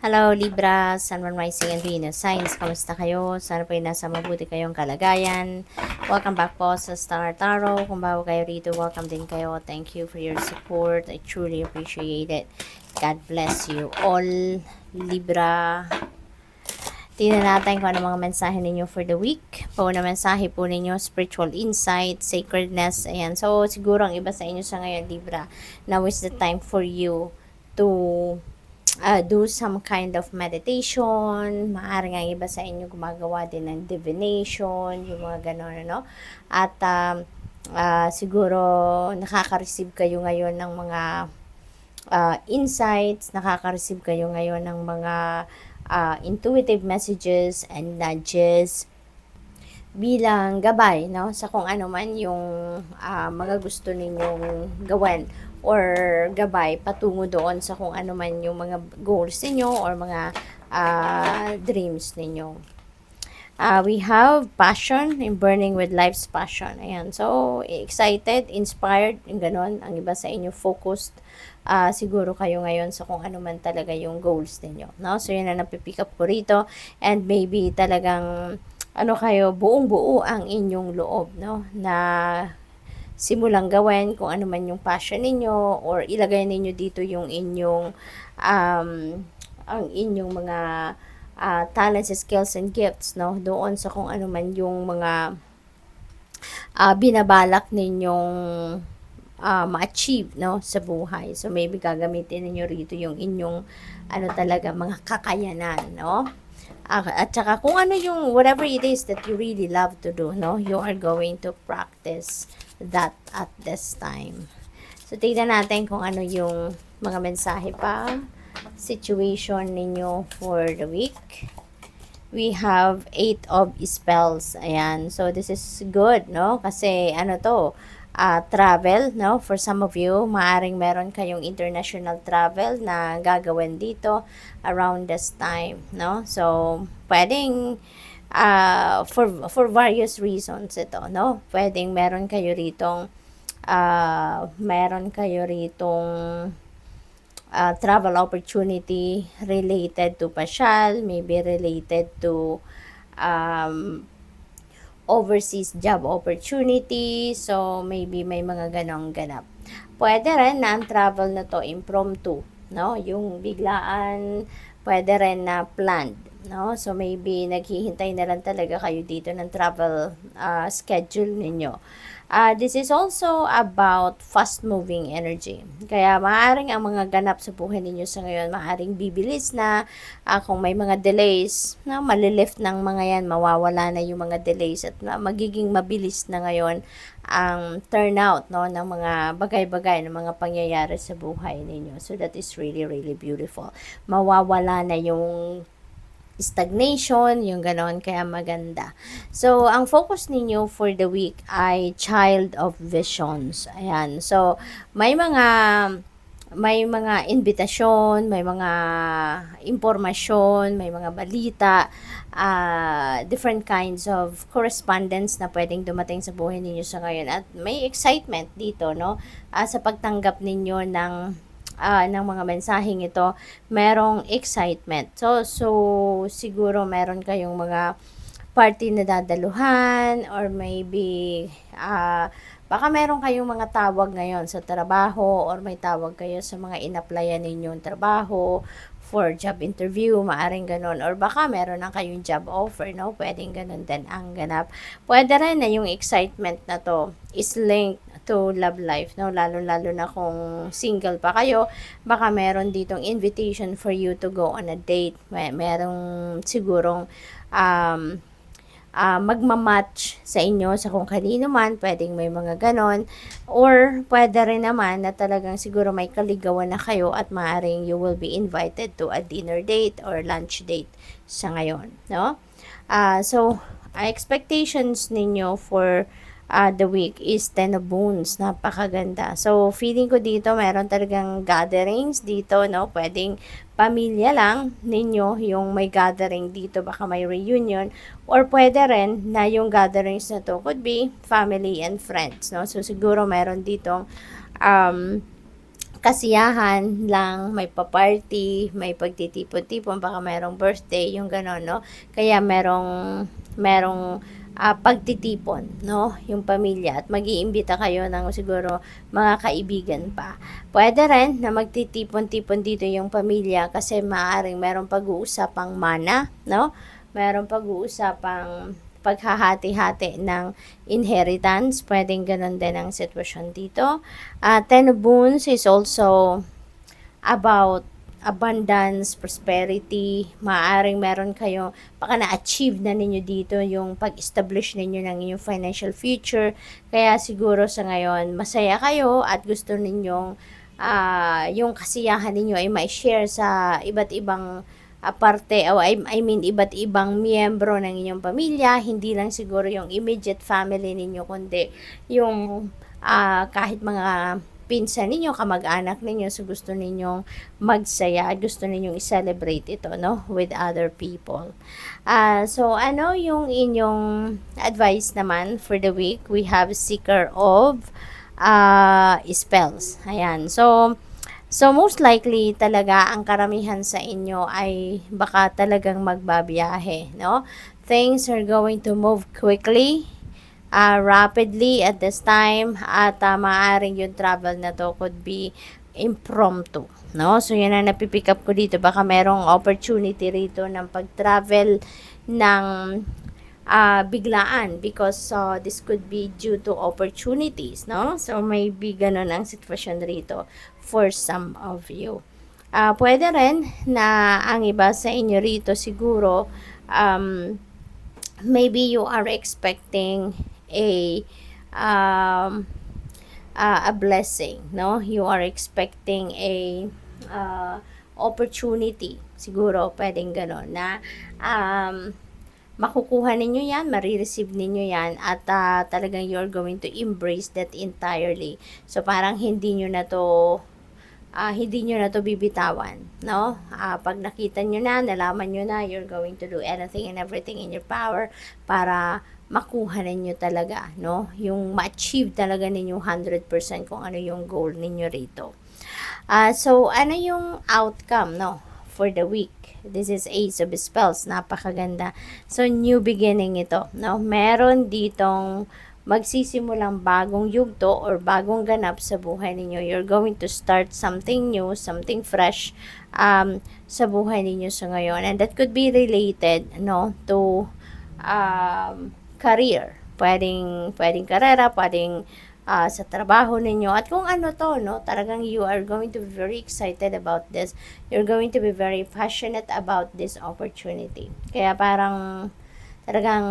Hello Libra, Sun, Moon, Rising, and Venus Signs. Kamusta kayo? Sana po ay nasa mabuti kayong kalagayan. Welcome back po sa Star Tarot. Kung bago kayo rito, welcome din kayo. Thank you for your support. I truly appreciate it. God bless you all, Libra. Tingnan natin kung ano mga mensahe ninyo for the week. Pauna mensahe po ninyo, spiritual insight, sacredness. Ayan. So, siguro ang iba sa inyo sa ngayon, Libra, now is the time for you to do some kind of meditation. Maaaring ang iba sa inyo gumagawa din ng divination, yung mga gano'n, ano? At siguro nakaka-receive kayo ngayon ng mga insights, nakaka-receive kayo ngayon ng mga intuitive messages and nudges bilang gabay, no, sa kung ano man yung mga gusto ninyong gawin or gabay patungo doon sa kung ano man yung mga goals ninyo or mga dreams ninyo. We have passion in burning with life's passion. Ayan. So, excited, inspired, yung ganon. Ang iba sa inyo focused. Siguro kayo ngayon sa kung ano man talaga yung goals ninyo. No? So, yun na napipick up ko rito. And maybe talagang kayo, buong-buo ang inyong loob, no? Na simulang gawin kung ano man yung passion ninyo or ilagay ninyo dito yung inyong ang inyong mga talents, skills, and gifts, no? Doon sa kung ano man yung mga binabalak ninyong ma-achieve, no, sa buhay. So, maybe gagamitin ninyo rito yung inyong talaga mga kakayanan, no? At saka kung ano yung whatever it is that you really love to do, no, you are going to practice that at this time. So, tignan natin kung ano yung mga mensahe pa, situation ninyo for the week. We have 8 of spells. Ayan. So, this is good, no? Kasi, travel, no? For some of you, maaring meron kayong international travel na gagawin dito around this time, no? So, pwedeng for various reasons ito, no? Pwedeng meron kayo ritong travel opportunity related to pasyal, maybe related to overseas job opportunity. So, maybe may mga ganong ganap. Pwede rin na ang travel na to impromptu, no? Yung biglaan, pwede rin na planned, no? So, maybe naghihintay na lang talaga kayo dito ng travel schedule ninyo. This is also about fast-moving energy. Kaya maaaring ang mga ganap sa buhay ninyo sa ngayon, maaaring bibilis na kung may mga delays, na malilift ng mga yan, mawawala na yung mga delays at magiging mabilis na ngayon ang turnout, no, ng mga bagay-bagay, ng mga pangyayari sa buhay ninyo. So that is really, really beautiful. Mawawala na yung stagnation, yung ganon, kaya maganda. So, ang focus ninyo for the week ay child of visions. Ayan. So, may mga invitasyon, may mga impormasyon, may mga balita, different kinds of correspondence na pwedeng dumating sa buhay ninyo sa ngayon. At may excitement dito, no? Sa pagtanggap ninyo ng mga mensaheng ito, merong excitement. So siguro meron kayong mga party na dadaluhan or maybe baka meron kayong mga tawag ngayon sa trabaho or may tawag kayo sa mga in-applyan ninyong trabaho for job interview, maaring ganon. Or baka meron na kayong job offer, no? Pwedeng ganon din ang ganap. Pwede rin na yung excitement na to is linked to love life, no? Lalo-lalo na kung single pa kayo, baka meron ditong invitation for you to go on a date. Merong sigurong magmamatch sa inyo sa kung kanino man, pwedeng may mga ganon. Or pwede rin naman na talagang siguro may kaligawan na kayo at maaaring you will be invited to a dinner date or lunch date sa ngayon, no? So, expectations ninyo for the week is 10 of Wands. Napakaganda. So, feeling ko dito, meron talagang gatherings dito, no? Pwedeng pamilya lang ninyo yung may gathering dito. Baka may reunion. Or pwede rin na yung gatherings na to could be family and friends, no? So, siguro meron ditong kasiyahan lang, may pa-party, may pagtitipon-tipon, baka merong birthday, yung gano'n, no? Kaya merong pagtitipon, no? Yung pamilya at mag-iimbita kayo ng siguro mga kaibigan pa. Pwede rin na magtitipon-tipon dito yung pamilya kasi maaaring merong pag-uusapang mana, no? Merong pag-uusapang paghahati-hati ng inheritance. Pwedeng ganun din ang sitwasyon dito. Ten of Wands is also about abundance, prosperity. Maaaring meron kayo, baka na-achieve na ninyo dito yung pag-establish ninyo ng inyong financial future. Kaya siguro sa ngayon, masaya kayo at gusto ninyong yung kasiyahan ninyo ay ma-share sa iba't ibang parte, o I mean iba't ibang miyembro ng inyong pamilya, hindi lang siguro yung immediate family ninyo, kundi yung kahit mga pinsan ninyo, kamag-anak ninyo, so gusto ninyong magsaya, gusto ninyong i-celebrate ito, no, with other people. So, ano yung inyong advice naman for the week? We have Seeker of Spells. Ayan. So, most likely talaga ang karamihan sa inyo ay baka talagang magbabiyahe, no? Things are going to move quickly, rapidly at this time, at maaaring yung travel na to could be impromptu, no? So, yun ang napipick up ko dito. Baka merong opportunity rito ng pag-travel ng biglaan because this could be due to opportunities, no? So, maybe ganun ang sitwasyon rito for some of you. Pwede rin na ang iba sa inyo rito siguro, maybe you are expecting a blessing, no? You are expecting a opportunity. Siguro, pwedeng gano'n na makukuha ninyo yan, marireceive ninyo yan, at talagang you're going to embrace that entirely. So, parang hindi nyo na to bibitawan, no? Pag nakita nyo na, nalaman nyo na, you're going to do anything and everything in your power para makuha ninyo talaga, no? Yung ma-achieve talaga ninyo 100% kung ano yung goal ninyo rito. So, ano yung outcome, no, for the week? This is Ace of Spells. Napakaganda. So, new beginning ito, no? Meron ditong magsisimulang bagong yugto or bagong ganap sa buhay ninyo. You're going to start something new, something fresh sa buhay ninyo sa ngayon. And that could be related, no, to career. Pwedeng karera, pwedeng sa trabaho ninyo, at kung ano to, no, talagang you are going to be very excited about this. You're going to be very passionate about this opportunity. Kaya parang talagang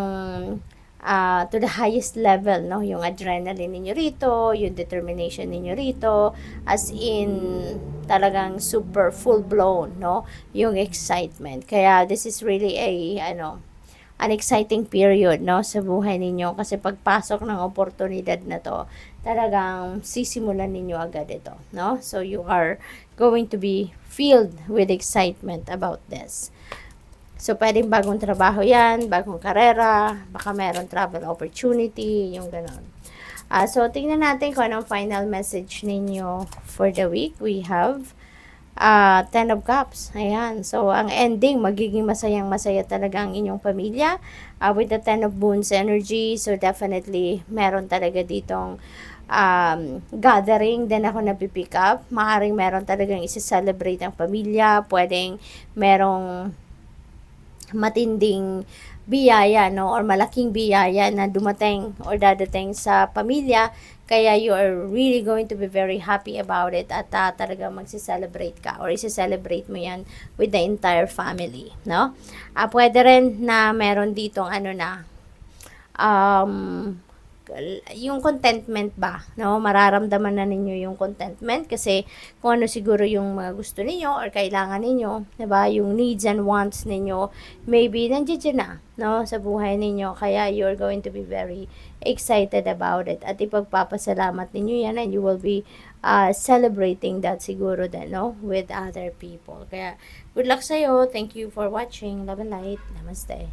to the highest level, no, yung adrenaline ninyo rito, yung determination ninyo rito, as in talagang super full blown, no, yung excitement. Kaya this is really an exciting period, no, sa buhay ninyo, kasi pagpasok ng oportunidad na to, talagang sisimulan ninyo agad ito, no? So, you are going to be filled with excitement about this. So, pwedeng bagong trabaho yan, bagong karera, baka meron travel opportunity, yung ganon. So, tingnan natin kung anong final message ninyo for the week. We have Ten of Cups. Ayan. So, ang ending, magiging masayang-masaya talaga ang inyong pamilya with the Ten of Wands energy. So, definitely, meron talaga ditong gathering din ako napipick up. Maaring meron talagang isi-celebrate ang pamilya. Pwedeng merong matinding biyaya, no, or malaking biyaya na dumating or dadating sa pamilya, kaya you are really going to be very happy about it, at talaga magsi-celebrate ka or isi-celebrate mo yan with the entire family, no? Pwede rin na meron ditong yung contentment ba, no? Mararamdaman na ninyo yung contentment kasi kung ano siguro yung mga gusto ninyo or kailangan ninyo, 'di ba? Yung needs and wants ninyo, maybe nandiyan na, no, sa buhay ninyo. Kaya you're going to be very excited about it. At ipagpapasalamat ninyo yan, and you will be celebrating that siguro din, no, with other people. Kaya good luck sa'yo. Thank you for watching. Love and light. Namaste.